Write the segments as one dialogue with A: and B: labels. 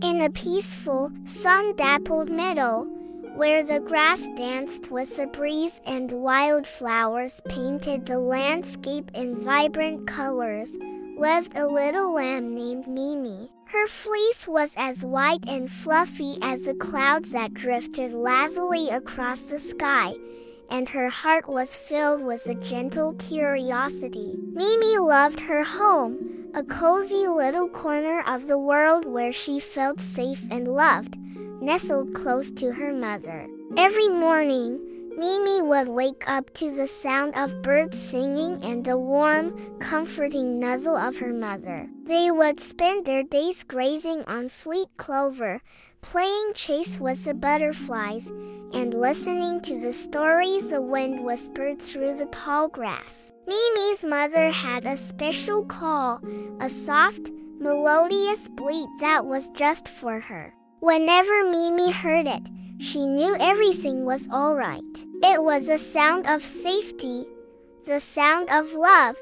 A: In a peaceful, sun-dappled meadow, where the grass danced with the breeze and wildflowers painted the landscape in vibrant colors, lived a little lamb named Mimi. Her fleece was as white and fluffy as the clouds that drifted lazily across the sky, and her heart was filled with a gentle curiosity. Mimi loved her home, a cozy little corner of the world where she felt safe and loved, nestled close to her mother. Every morning, Mimi would wake up to the sound of birds singing and the warm, comforting nuzzle of her mother. They would spend their days grazing on sweet clover, playing chase with the butterflies, and listening to the stories the wind whispered through the tall grass. Mimi's mother had a special call, a soft, melodious bleat that was just for her. Whenever Mimi heard it, she knew everything was all right. It was a sound of safety, the sound of love,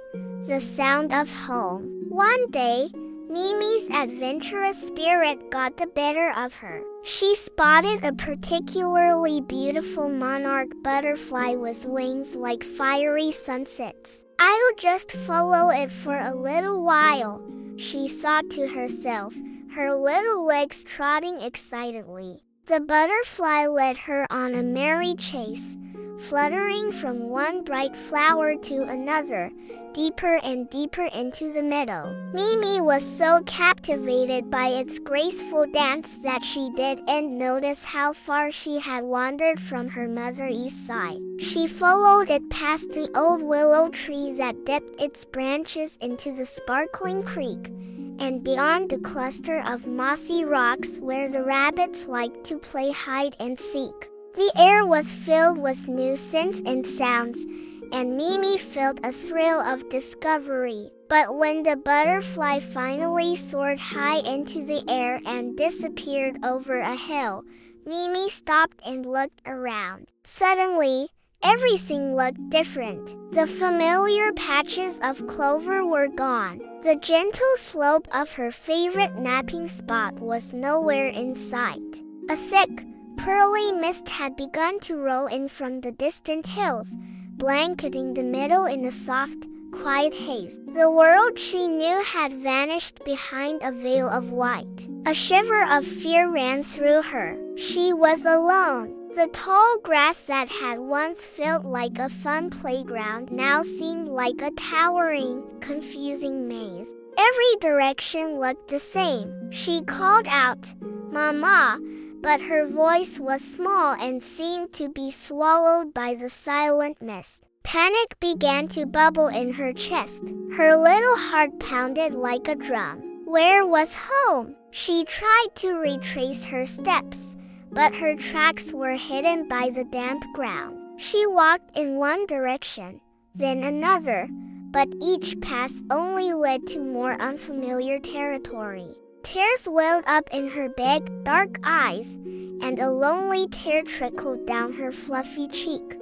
A: the sound of home. One day, Mimi's adventurous spirit got the better of her. She spotted a particularly beautiful monarch butterfly with wings like fiery sunsets. "I'll just follow it for a little while," she thought to herself, her little legs trotting excitedly. The butterfly led her on a merry chase, fluttering from one bright flower to another, deeper and deeper into the meadow. Mimi was so captivated by its graceful dance that she didn't notice how far she had wandered from her mother's side. She followed it past the old willow tree that dipped its branches into the sparkling creek, and beyond the cluster of mossy rocks where the rabbits liked to play hide and seek. The air was filled with new scents and sounds, and Mimi felt a thrill of discovery. But when the butterfly finally soared high into the air and disappeared over a hill, Mimi stopped and looked around. Suddenly, everything looked different. The familiar patches of clover were gone. The gentle slope of her favorite napping spot was nowhere in sight. A thick, pearly mist had begun to roll in from the distant hills, blanketing the meadow in a soft, quiet haze. The world she knew had vanished behind a veil of white. A shiver of fear ran through her. She was alone. The tall grass that had once felt like a fun playground now seemed like a towering, confusing maze. Every direction looked the same. She called out, "Mama," but her voice was small and seemed to be swallowed by the silent mist. Panic began to bubble in her chest. Her little heart pounded like a drum. Where was home? She tried to retrace her steps, but her tracks were hidden by the damp ground. She walked in one direction, then another, but each path only led to more unfamiliar territory. Tears welled up in her big, dark eyes, and a lonely tear trickled down her fluffy cheek.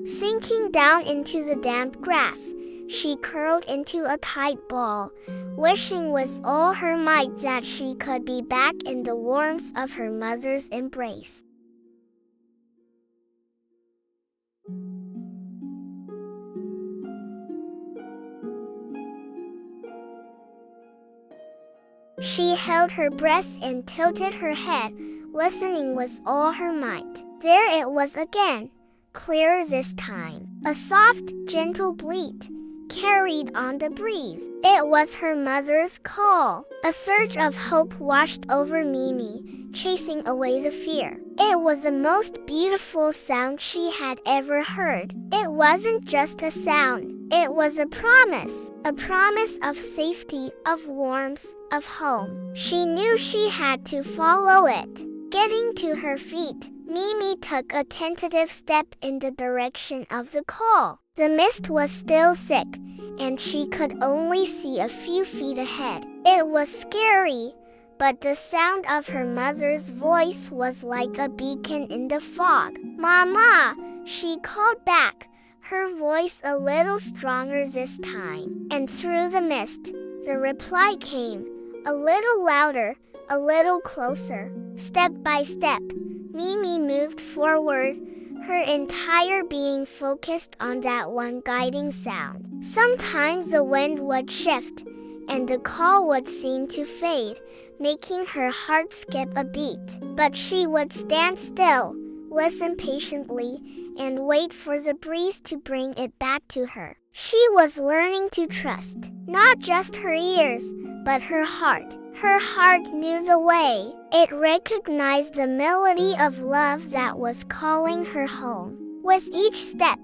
A: Sinking down into the damp grass, she curled into a tight ball, wishing with all her might that she could be back in the warmth of her mother's embrace. She held her breath and tilted her head, listening with all her might. There it was again, clearer this time. A soft, gentle bleat, carried on the breeze. It was her mother's call. A surge of hope washed over Mimi, chasing away the fear. It was the most beautiful sound she had ever heard. It wasn't just a sound. It was a promise of safety, of warmth, of home. She knew she had to follow it. Getting to her feet, Mimi took a tentative step in the direction of the call. The mist was still thick, and she could only see a few feet ahead. It was scary, but the sound of her mother's voice was like a beacon in the fog. "Mama," she called back, her voice a little stronger this time. And through the mist, The reply came, a little louder, a little closer. Step by step, Mimi moved forward, her entire being focused on that one guiding sound. Sometimes the wind would shift, and the call would seem to fade, making her heart skip a beat. But she would stand still, listen patiently, and wait for the breeze to bring it back to her. She was learning to trust, not just her ears, but her heart. Her heart knew the way. It recognized the melody of love that was calling her home. With each step,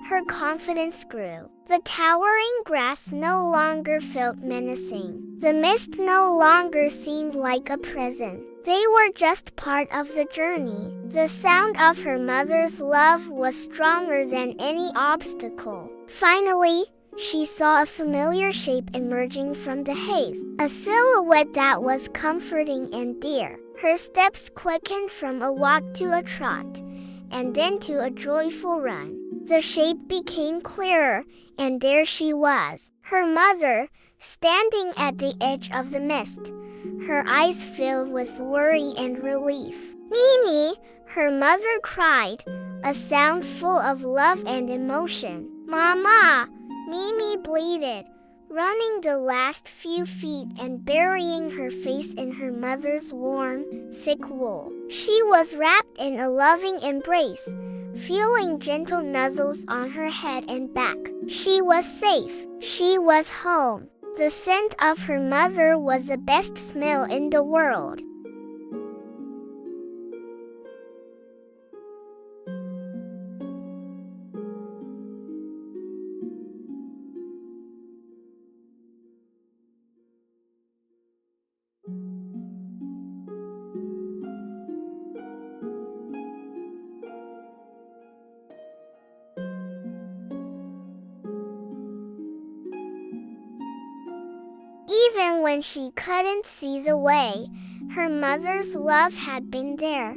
A: her confidence grew. The towering grass no longer felt menacing. The mist no longer seemed like a prison. They were just part of the journey. The sound of her mother's love was stronger than any obstacle. Finally, she saw a familiar shape emerging from the haze, a silhouette that was comforting and dear. Her steps quickened from a walk to a trot, and then to a joyful run. The shape became clearer, and there she was, her mother, standing at the edge of the mist, her eyes filled with worry and relief. "Mimi," her mother cried, a sound full of love and emotion. "Mama," Mimi bleated, running the last few feet and burying her face in her mother's warm, thick wool. She was wrapped in a loving embrace, feeling gentle nuzzles on her head and back. She was safe. She was home. The scent of her mother was the best smell in the world. Even when she couldn't see the way, her mother's love had been there,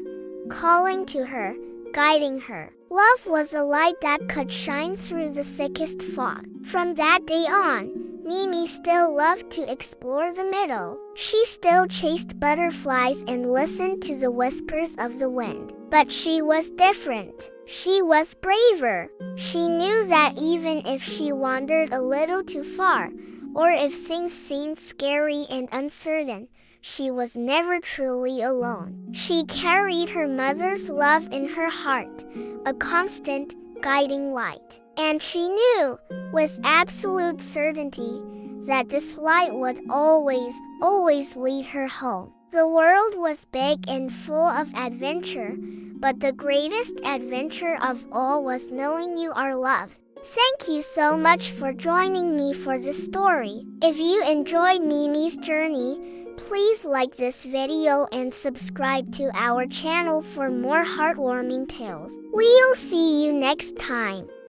A: calling to her, guiding her. Love was a light that could shine through the thickest fog. From that day on, Mimi still loved to explore the meadow. She still chased butterflies and listened to the whispers of the wind. But she was different. She was braver. She knew that even if she wandered a little too far, or if things seemed scary and uncertain, she was never truly alone. She carried her mother's love in her heart, a constant, guiding light. And she knew, with absolute certainty, that this light would always, always lead her home. The world was big and full of adventure, but the greatest adventure of all was knowing you are loved. Thank you so much for joining me for this story. If you enjoyed Mimi's journey, please like this video and subscribe to our channel for more heartwarming tales. We'll see you next time.